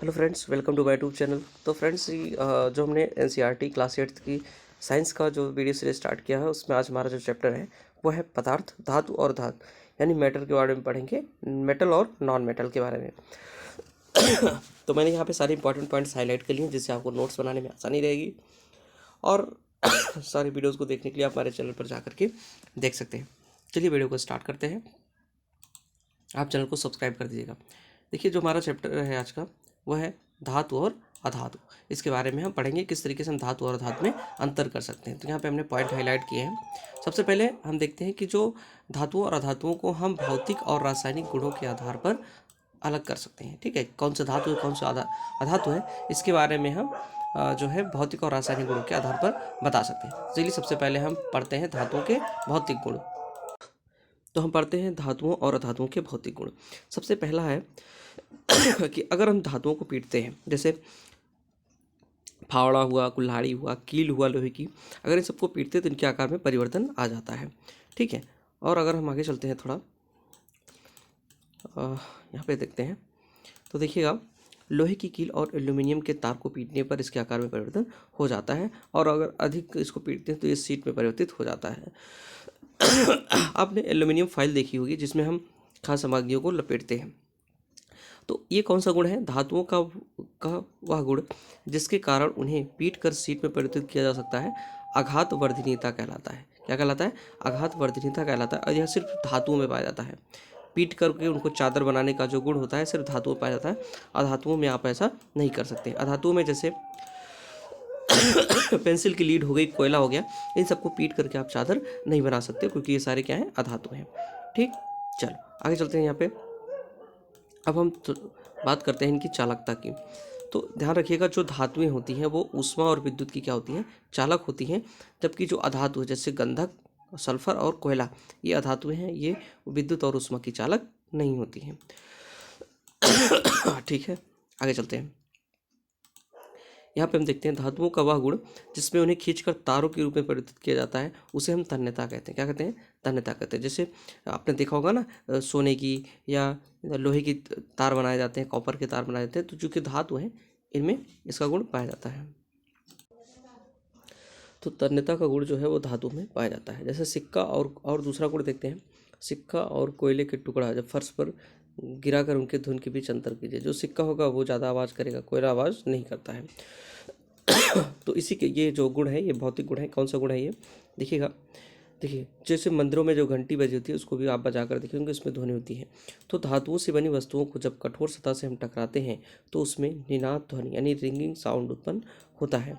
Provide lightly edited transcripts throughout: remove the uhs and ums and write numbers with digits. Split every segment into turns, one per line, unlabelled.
Hello friends, welcome to my YouTube channel. तो friends, जो हमने एनसीईआरटी क्लास 8th की साइंस का जो वीडियो सीरीज स्टार्ट किया है, उसमें आज हमारा जो चैप्टर है वो है पदार्थ, धातु और धातु, यानी मैटर के बारे में पढ़ेंगे, मेटल और नॉन मेटल के बारे में। तो मैंने यहाँ पे सारे इंपॉर्टेंट पॉइंट्स हाईलाइट कर लिए हैं, जिससे आपको नोट्स बनाने में आसानी रहेगी। और सारी वीडियोज़ को देखने के लिए आप हमारे चैनल पर जा करके देख सकते हैं। चलिए वीडियो को स्टार्ट करते हैं। आप चैनल को सब्सक्राइब कर दीजिएगा। देखिए, जो हमारा चैप्टर है आज का वह है धातु और अधातु। इसके बारे में हम पढ़ेंगे किस तरीके से हम धातु और अधातु में अंतर कर सकते हैं। तो यहाँ पे हमने पॉइंट हाईलाइट किए हैं। सबसे पहले हम देखते हैं कि जो धातुओं और अधातुओं को हम भौतिक और रासायनिक गुणों के आधार पर अलग कर सकते हैं। ठीक है, कौन सा धातु है, कौन सा अधातु है, इसके बारे में हम जो है भौतिक और रासायनिक गुणों के आधार पर बता सकते हैं। चलिए सबसे पहले हम पढ़ते हैं धातुओं के भौतिक गुण। तो हम पढ़ते हैं धातुओं और अधातुओं के भौतिक गुण। सबसे पहला है कि अगर हम धातुओं को पीटते हैं, जैसे फावड़ा हुआ, कुल्हाड़ी हुआ, कील हुआ लोहे की, अगर इन सबको पीटते हैं तो इनके आकार में परिवर्तन आ जाता है। ठीक है, और अगर हम आगे चलते हैं थोड़ा, यहाँ पे देखते हैं तो देखिएगा, लोहे की कील और एल्यूमिनियम के तार को पीटने पर इसके आकार में परिवर्तन हो जाता है, और अगर अधिक इसको पीटते हैं तो ये शीट में परिवर्तित हो जाता है। आपने एल्यूमिनियम फाइल देखी होगी जिसमें हम खाद्य सामग्रियों को लपेटते हैं। तो ये कौन सा गुण है? धातुओं का वह गुण जिसके कारण उन्हें पीट कर शीट में परिवर्तित किया जा सकता है, आघात वर्धनीयता कहलाता है। क्या कहलाता है? आघात वर्धनीयता कहलाता है। और यह सिर्फ धातुओं में पाया जाता है। पीट करके उनको चादर बनाने का जो गुण होता है सिर्फ धातुओं में पाया जाता है। अधातुओं में आप ऐसा नहीं कर सकते। अधातुओं में जैसे पेंसिल की लीड हो गई, कोयला हो गया, इन सबको पीट करके आप चादर नहीं बना सकते, क्योंकि ये सारे क्या हैं? अधातु हैं। ठीक, चलो आगे चलते हैं। यहाँ पे अब हम बात करते हैं इनकी चालकता की। तो ध्यान रखिएगा, जो धातुएं होती हैं वो ऊष्मा और विद्युत की क्या होती हैं? चालक होती हैं। जबकि जो अधातु है, जैसे गंधक, सल्फर और कोयला, ये अधातुएं हैं, ये विद्युत और ऊष्मा की चालक नहीं होती हैं। ठीक है, आगे चलते हैं। यहाँ पे हम देखते हैं धातुओं का वह गुण जिसमें उन्हें खींचकर तारों के रूप में परिवर्तित किया जाता है, उसे हम तन्यता कहते हैं। क्या कहते हैं? तन्यता कहते हैं। जैसे आपने देखा होगा ना, सोने की या लोहे की तार बनाए जाते हैं, कॉपर के तार बनाए जाते हैं, तो जो कि धातु हैं इनमें इसका गुण पाया जाता है। तो तन्यता का गुण जो है वो धातु में पाया जाता है। जैसे सिक्का और दूसरा गुण देखते हैं। सिक्का और कोयले के टुकड़ा जब फर्श पर गिरा कर उनके धुन के बीच अंतर कीजिए। जो सिक्का होगा वो ज़्यादा आवाज़ करेगा, कोयला आवाज़ नहीं करता है। तो इसी के ये जो गुण है, ये भौतिक गुण है। कौन सा गुण है ये? देखिएगा, देखिए, जैसे मंदिरों में जो घंटी बजी होती है उसको भी आप बजा कर देखेंगे, उसमें ध्वनि होती है। तो धातुओं से बनी वस्तुओं को जब कठोर सतह से हम टकराते हैं तो उसमें निनाद ध्वनि यानी रिंगिंग साउंड उत्पन्न होता है।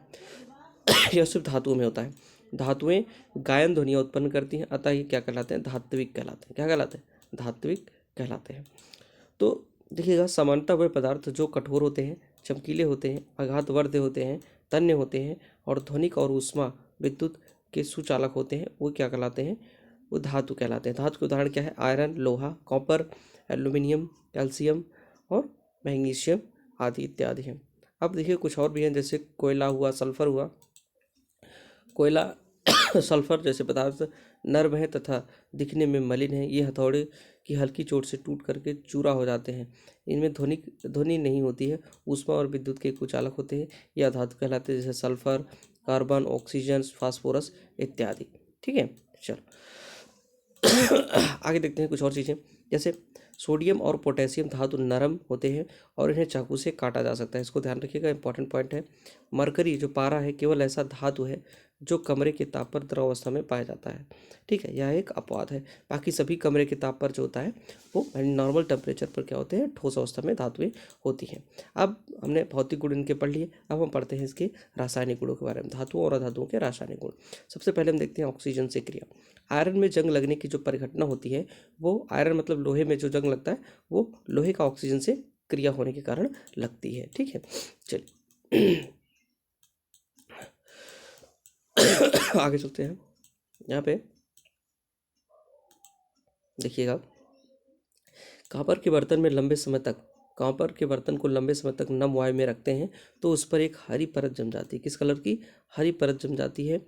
यह सिर्फ धातुओं में होता है। धातुएं गायन ध्वनियाँ उत्पन्न करती हैं, अतः ये क्या कहलाते हैं? धात्विक कहलाते हैं। क्या कहलाते हैं? धात्विक कहलाते हैं। तो देखिएगा, सामान्यतः वे पदार्थ जो कठोर होते हैं, चमकीले होते हैं, आघातवर्ध होते हैं, तन्य होते हैं और ध्वनिक और ऊष्मा विद्युत के सुचालक होते हैं, वो क्या कहलाते हैं? वो धातु कहलाते हैं। धातु के उदाहरण क्या है? आयरन, लोहा, कॉपर, एल्यूमिनियम, कैल्शियम और मैग्नीशियम आदि इत्यादि हैं। अब देखिए कुछ और भी हैं, जैसे कोयला हुआ, सल्फर हुआ। कोयला सल्फर जैसे पदार्थ नर्म है तथा दिखने में मलिन है। ये हथौड़े की हल्की चोट से टूट करके चूरा हो जाते हैं। इनमें ध्वनि नहीं होती है। ऊष्मा और विद्युत के कुचालक होते हैं। ये अधातु कहलाते हैं, जैसे सल्फर, कार्बन, ऑक्सीजन, फास्फोरस इत्यादि। ठीक है, चलो आगे देखते हैं कुछ और चीज़ें। जैसे सोडियम और पोटेशियम धातु नरम होते हैं और इन्हें चाकू से काटा जा सकता है। इसको ध्यान रखिएगा, इंपॉर्टेंट पॉइंट है। मरकरी जो पारा है, केवल ऐसा धातु है जो कमरे के ताप पर द्रव अवस्था में पाया जाता है। ठीक है, यह एक अपवाद है। बाकी सभी कमरे के ताप पर जो होता है वो नॉर्मल टेम्परेचर पर क्या होते हैं? ठोस अवस्था में धातुएं होती हैं। अब हमने भौतिक गुण इनके पढ़ लिए। अब हम पढ़ते हैं इसके रासायनिक गुणों के बारे में, धातुओं और अधातुओं के रासायनिक गुण। सबसे पहले हम देखते हैं ऑक्सीजन से क्रिया। आयरन में जंग लगने की जो परिघटना होती है, वो आयरन मतलब लोहे में जो जंग लगता है वो लोहे का ऑक्सीजन से क्रिया होने के कारण लगती है। ठीक है, चलिए आगे चलते हैं। यहाँ पे देखिएगा, कॉपर के बर्तन में लंबे समय तक कॉपर के बर्तन को लंबे समय तक नम वायु में रखते हैं तो उस पर एक हरी परत जम जाती है। किस कलर की? हरी परत जम जाती है,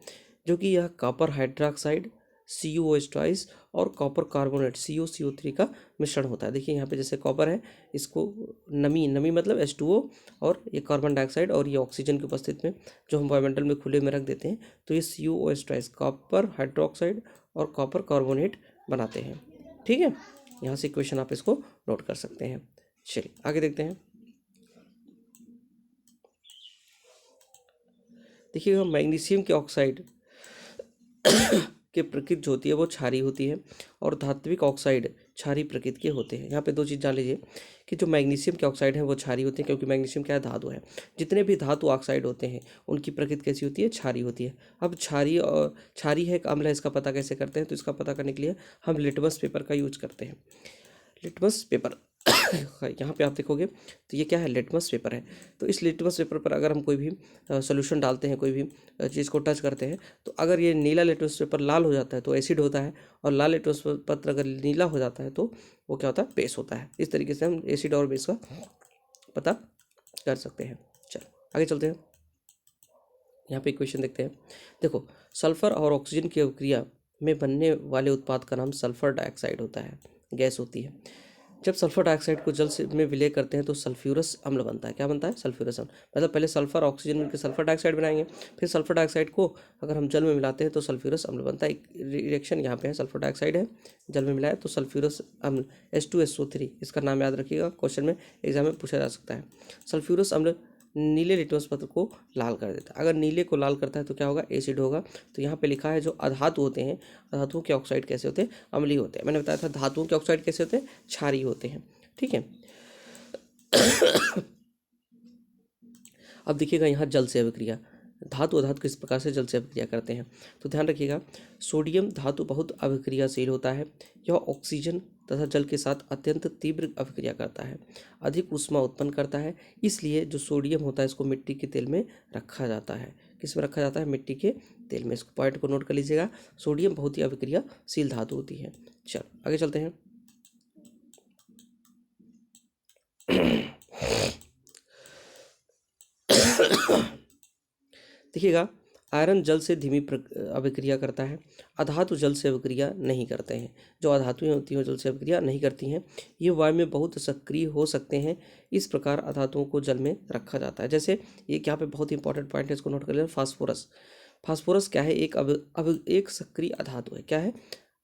जो कि यह कॉपर हाइड्रोक्साइड CuOH ट्वाइस और कॉपर कार्बोनेट CuCO3 का मिश्रण होता है। देखिए यहाँ पे जैसे कॉपर है, इसको नमी मतलब H2O और ये कार्बन डाइऑक्साइड और ये ऑक्सीजन की उपस्थिति में जो हम वायुमंडल में खुले में रख देते हैं तो ये CuOH ट्वाइस कॉपर हाइड्रोक्साइड और कॉपर कार्बोनेट बनाते हैं। ठीक है, यहाँ से क्वेश्चन आप इसको नोट कर सकते हैं। चलिए आगे देखते हैं। देखिएगा मैग्नीशियम के ऑक्साइड की प्रकृति जो होती है वो क्षारीय होती है और धात्विक ऑक्साइड क्षारीय प्रकृति के होते हैं। यहाँ पे दो चीज़ जान लीजिए कि जो मैग्नीशियम के ऑक्साइड हैं वो क्षारीय होते हैं, क्योंकि मैग्नीशियम क्या है, धातु है। जितने भी धातु ऑक्साइड होते हैं उनकी प्रकृति कैसी होती है, क्षारीय होती है। अब क्षारीय और क्षारीय है एक अम्ल है, इसका पता कैसे करते हैं, तो इसका पता करने के लिए हम लिटमस पेपर का यूज करते हैं। लिटमस पेपर यहाँ पे आप देखोगे तो ये क्या है, लिटमस पेपर है। तो इस लिटमस पेपर पर अगर हम कोई भी सॉल्यूशन डालते हैं, कोई भी चीज़ को टच करते हैं, तो अगर ये नीला लिटमस पेपर लाल हो जाता है तो एसिड होता है, और लाल लिटमस पत्र अगर नीला हो जाता है तो वो क्या होता है, बेस होता है। इस तरीके से हम एसिड और बेस का पता कर सकते हैं। चलो आगे चलते हैं। यहाँ पे क्वेश्चन देखते हैं। देखो, सल्फर और ऑक्सीजन की अभिक्रिया में बनने वाले उत्पाद का नाम सल्फर डाइऑक्साइड होता है, गैस होती है। जब सल्फर डाइऑक्साइड को जल से में विलय करते हैं तो सल्फ्यूरस अम्ल बनता है। क्या बनता है, सल्फ्यूरस अम्ल। मतलब पहले सल्फर ऑक्सीजन मिलकर सल्फर डाइऑक्साइड बनाएंगे, फिर सल्फर डाइऑक्साइड को अगर हम जल में मिलाते हैं तो सल्फ्यूरस अम्ल बनता है। एक रिएक्शन यहाँ पे है, सल्फर डाइऑक्साइड है, जल में मिलाया तो सल्फ्यूरस अम्ल H2SO3, इसका नाम याद रखिएगा, क्वेश्चन में एग्जाम में पूछा जा सकता है। सल्फ्यूरस अम्ल नीले लिटमस पत्र को लाल कर देता है। अगर नीले को लाल करता है तो क्या होगा, एसिड होगा। तो यहाँ पे लिखा है जो अधातु होते हैं, अधातुओं के ऑक्साइड कैसे होते हैं, अम्लीय होते हैं। मैंने बताया था धातुओं के ऑक्साइड कैसे होते हैं, क्षारीय होते हैं। ठीक है। अब देखिएगा यहाँ जल से अभिक्रिया, धातु अधातु किस प्रकार से जल से अभिक्रिया करते हैं, तो ध्यान रखिएगा। सोडियम धातु बहुत अभिक्रियाशील होता है। यह ऑक्सीजन तथा जल के साथ अत्यंत तीव्र अभिक्रिया करता है, अधिक ऊष्मा उत्पन्न करता है। इसलिए जो सोडियम होता है इसको मिट्टी के तेल में रखा जाता है। किस में रखा जाता है, मिट्टी के तेल में। इसको पॉइंट को नोट कर लीजिएगा, सोडियम बहुत ही अभिक्रियाशील धातु होती है। चलो आगे चलते हैं। देखिएगा, आयरन जल से धीमी अभिक्रिया करता है। अधातु जल से अभिक्रिया नहीं करते हैं। जो अधातुएं होती हैं जल से अभिक्रिया नहीं करती हैं। ये वायु में बहुत सक्रिय हो सकते हैं। इस प्रकार अधातुओं को जल में रखा जाता है। जैसे ये यहाँ पे बहुत इंपॉर्टेंट पॉइंट है, इसको नोट कर लेना। फास्फोरस, फास्फोरस क्या है, एक सक्रिय अधातु है। क्या है,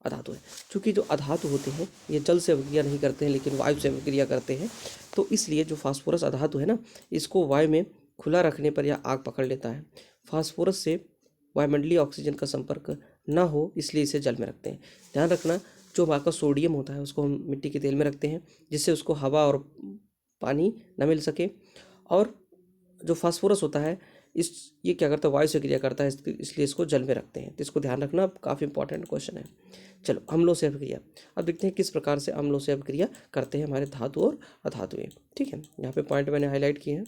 अधातु है। चूँकि जो अधातु होते हैं ये जल से अभिक्रिया नहीं करते हैं लेकिन वायु से अभिक्रिया करते हैं, तो इसलिए जो फास्फोरस अधातु है ना, इसको वायु में खुला रखने पर यह आग पकड़ लेता है। फास्फोरस से वायुमंडलीय ऑक्सीजन का संपर्क ना हो इसलिए इसे जल में रखते हैं। ध्यान रखना, जो वहाँ का सोडियम होता है उसको हम मिट्टी के तेल में रखते हैं जिससे उसको हवा और पानी न मिल सके, और जो फास्फोरस होता है ये क्या करता है, वायु से क्रिया करता है, इसलिए इसको जल में रखते हैं। तो इसको ध्यान रखना, काफ़ी इंपॉर्टेंट क्वेश्चन है। चलो, अम्लों से अभिक्रिया। अब देखते हैं किस प्रकार से अम्लों से अभिक्रिया करते हैं हमारे धातु और अधातुएं। ठीक है, यहाँ पे पॉइंट मैंने हाईलाइट किए हैं।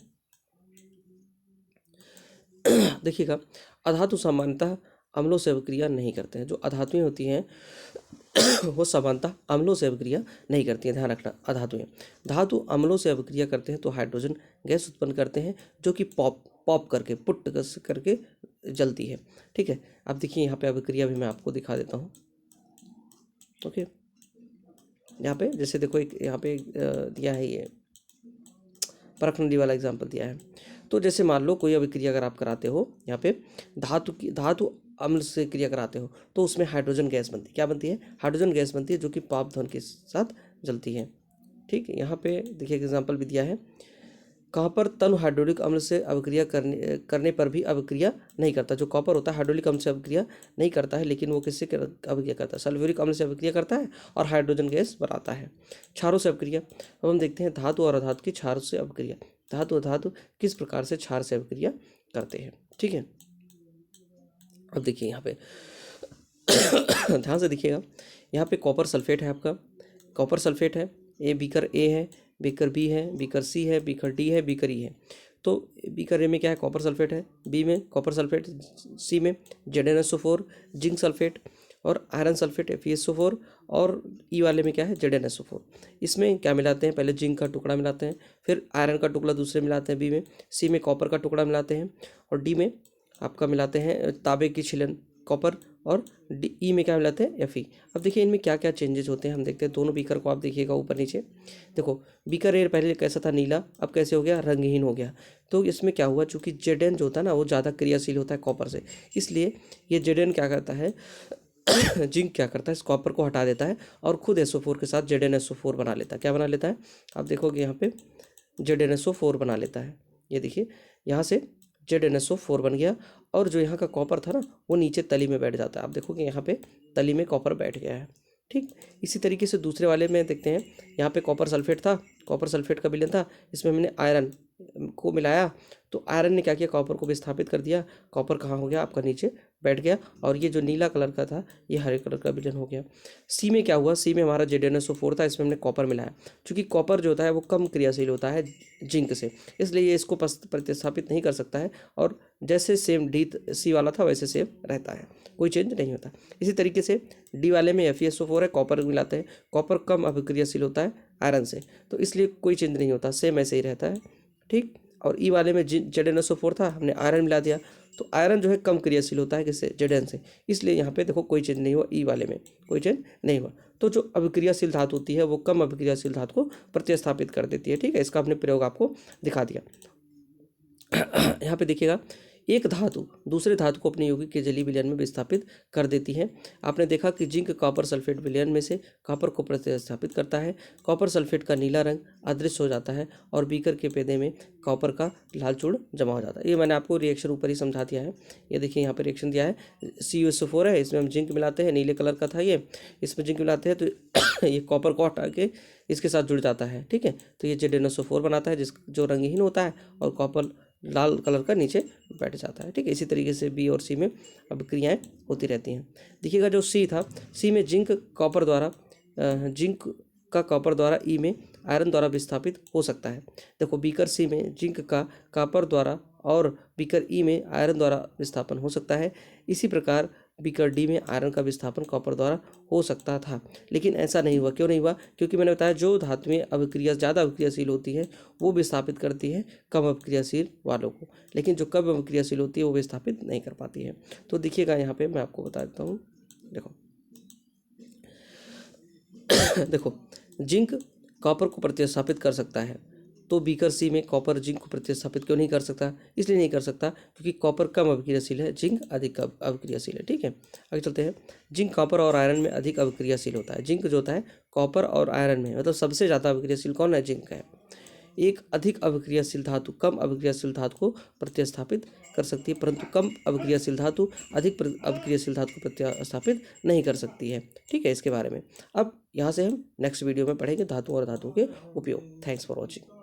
देखिएगा, अधातु सामान्यतः अम्लों से अभिक्रिया नहीं करते हैं। जो अधातुएं होती हैं वो सामान्यतः अम्लों से अभिक्रिया नहीं करती हैं। ध्यान रखना, अधातुएं, धातु अम्लों से अभिक्रिया करते हैं तो हाइड्रोजन गैस उत्पन्न करते हैं जो कि पॉप करके पुट करके जलती है। ठीक है, अब देखिए यहाँ पे अभिक्रिया भी मैं आपको दिखा देता हूँ। ओके, यहाँ पे जैसे देखो, एक यहाँ पे दिया है, ये परख नदी वाला एग्जाम्पल दिया है। तो जैसे मान लो कोई अभिक्रिया अगर आप कराते हो, यहाँ पे धातु अम्ल से क्रिया कराते हो तो उसमें हाइड्रोजन गैस बनती है। क्या बनती है, हाइड्रोजन गैस बनती है जो कि पाप ध्वनि के साथ जलती है। ठीक है, यहाँ पे देखिए एग्जाम्पल भी दिया है। कॉपर तनु हाइड्रोलिक अम्ल से अभिक्रिया करने पर भी अभिक्रिया नहीं करता। जो कॉपर होता है हाइड्रोलिक अम्ल से अभिक्रिया नहीं करता है, लेकिन वो किससे अभिक्रिया करता है, सल्फ्यूरिक अम्ल से अभिक्रिया करता है और हाइड्रोजन गैस बनाता है। क्षारों से अभिक्रिया। अब हम देखते हैं धातु और अधातु की क्षारों से अभिक्रिया। धातु अधातु किस प्रकार से क्षार से अभिक्रिया करते हैं। ठीक है, अब देखिए यहाँ पे ध्यान से देखिएगा, यहाँ पे कॉपर सल्फेट है। आपका कॉपर सल्फेट है, ये बीकर ए है, बीकर बी है, बीकर सी है, बीकर डी है, बीकर ई है। तो बीकर ए में क्या है, कॉपर सल्फेट है, बी में कॉपर सल्फेट, सी में ZnSO4 जिंक सल्फेट, और आयरन सल्फेट FeSO4, और ई वाले में क्या है, ZnSO4। इसमें क्या मिलाते हैं, पहले जिंक का टुकड़ा मिलाते हैं, फिर आयरन का टुकड़ा दूसरे मिलाते हैं बी में, सी में कॉपर का टुकड़ा मिलाते हैं, और डी में आपका मिलाते हैं तांबे की छिलन। कॉपर और ई में क्या मिलाते हैं Fe। अब देखिए इनमें क्या क्या चेंजेस होते हैं हम देखते हैं। दोनों बीकर को आप देखिएगा ऊपर नीचे, देखो बीकर एयर पहले कैसा था निला, अब कैसे हो गया रंगहीन हो गया। तो इसमें क्या हुआ, चूंकि Zn जो होता है ना वो ज़्यादा क्रियाशील होता है कॉपर से, इसलिए ये Zn क्या करता है जिंक क्या करता है इस कॉपर को हटा देता है और खुद SO4 के साथ ZnSO4 बना लेता है। क्या बना लेता है, आप देखोगे यहाँ पे ZnSO4 बना लेता है। ये देखिए यहाँ से ZnSO4 बन गया और जो यहाँ का कॉपर था ना वो नीचे तली में बैठ जाता है। आप देखोगे यहाँ पे तली में कॉपर बैठ गया है। ठीक, इसी तरीके से दूसरे वाले में देखते हैं, यहाँ पे कॉपर सल्फेट था, कॉपर सल्फेट का विलयन था, इसमें हमने आयरन को मिलाया तो आयरन ने क्या किया, कॉपर को विस्थापित कर दिया। कॉपर कहाँ हो गया, आपका नीचे बैठ गया और ये जो नीला कलर का था ये हरे कलर का विलयन हो गया। सी में क्या हुआ, सी में हमारा ZnSO4 था, इसमें हमने कॉपर मिलाया। चूँकि कॉपर जो होता है वो कम क्रियाशील होता है जिंक से, इसलिए ये इसको प्रतिस्थापित नहीं कर सकता है और जैसे सेम डी सी वाला था वैसे सेम रहता है, कोई चेंज नहीं होता। इसी तरीके से डी वाले में FeSO4 है, कॉपर मिलाते हैं, कॉपर कम अभिक्रियाशील होता है आयरन से, तो इसलिए कोई चेंज नहीं होता, सेम ऐसे ही रहता है। ठीक, और ई वाले में ZnSO4 था, हमने आयरन मिला दिया तो आयरन जो है कम क्रियाशील होता है किससे, Zn से, इसलिए यहाँ पे देखो कोई चेंज नहीं हुआ, ई वाले में कोई चेंज नहीं हुआ। तो जो अभिक्रियाशील धातु होती है वो कम अभिक्रियाशील धातु को प्रतिस्थापित कर देती है। ठीक है, इसका हमने प्रयोग आपको दिखा दिया। यहाँ पे देखिएगा, एक धातु दूसरे धातु को अपने यौगिक के जलीय विलयन में विस्थापित कर देती है। आपने देखा कि जिंक कॉपर सल्फेट विलयन में से कॉपर को प्रतिस्थापित करता है, कॉपर सल्फेट का नीला रंग अदृश्य हो जाता है और बीकर के पेदे में कॉपर का लाल चूर्ण जमा हो जाता है। ये मैंने आपको रिएक्शन ऊपर ही समझा दिया है। ये देखिए यहाँ पे रिएक्शन दिया है, CuSO4 है, इसमें हम जिंक मिलाते हैं, नीले कलर का था ये, इसमें जिंक मिलाते हैं तो ये कॉपर को हटा के इसके साथ जुड़ जाता है। ठीक है, तो ये ZnSO4 बनाता है जो रंगहीन होता है और कॉपर लाल कलर का नीचे बैठ जाता है। ठीक है, इसी तरीके से बी और सी में अब क्रियाएँ होती रहती हैं। देखिएगा जो सी था, सी में जिंक का कॉपर द्वारा ई में आयरन द्वारा विस्थापित हो सकता है। देखो बीकर सी में जिंक का कॉपर द्वारा और बीकर ई में आयरन द्वारा विस्थापन हो सकता है। इसी प्रकार बीकर डी में आयरन का विस्थापन कॉपर द्वारा हो सकता था, लेकिन ऐसा नहीं हुआ। क्यों नहीं हुआ, क्योंकि मैंने बताया जो धातुएं ज़्यादा अभिक्रियाशील होती है वो विस्थापित करती है कम अभिक्रियाशील वालों को, लेकिन जो कम अभिक्रियाशील होती है वो विस्थापित नहीं कर पाती है। तो देखिएगा यहाँ पे मैं आपको बता देता हूँ, देखो जिंक कॉपर को प्रतिस्थापित कर सकता है, तो बीकर सी में कॉपर जिंक को प्रतिस्थापित क्यों नहीं कर सकता, इसलिए नहीं कर सकता क्योंकि कॉपर कम अभिक्रियाशील है, जिंक अधिक अभिक्रियाशील है। ठीक है, आगे चलते हैं। जिंक कॉपर और आयरन में अधिक अभिक्रियाशील होता है। जिंक जो होता है कॉपर और आयरन में, मतलब सबसे ज़्यादा अभिक्रियाशील कौन है, जिंक है। एक अधिक अभिक्रियाशील धातु कम अभिक्रियाशील धातु को प्रतिस्थापित कर सकती है, परंतु कम अभिक्रियाशील धातु अधिक अभिक्रियाशील धातु को प्रतिस्थापित नहीं कर सकती है। ठीक है, इसके बारे में अब यहाँ से हम नेक्स्ट वीडियो में पढ़ेंगे धातु और धातुओं के उपयोग। Thanks for watching.